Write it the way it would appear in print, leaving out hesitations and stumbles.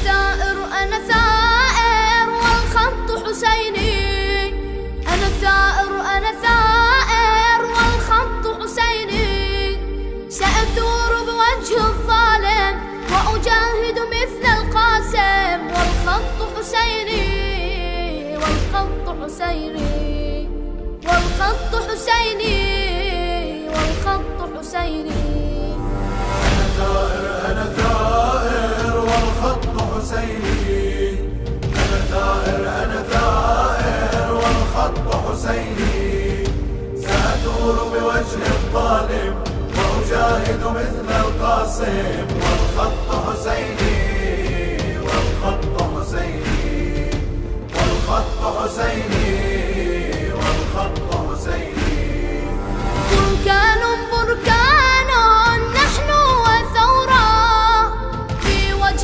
ثائر أنا ثائر والخط حسيني. أنا ثائر أنا ثائر والخط حسيني. سأثور بوجه الظالم وأجاهد مثل القاسم والخط حسيني. والخط حسيني. والخط حسيني. والخط حسيني. أنا ثائر أنا ثائر والخط حسيني. أنا ثائر أنا ثائر والخط حسيني. سأثور بوجه الظالم وأجاهد مثل القاسم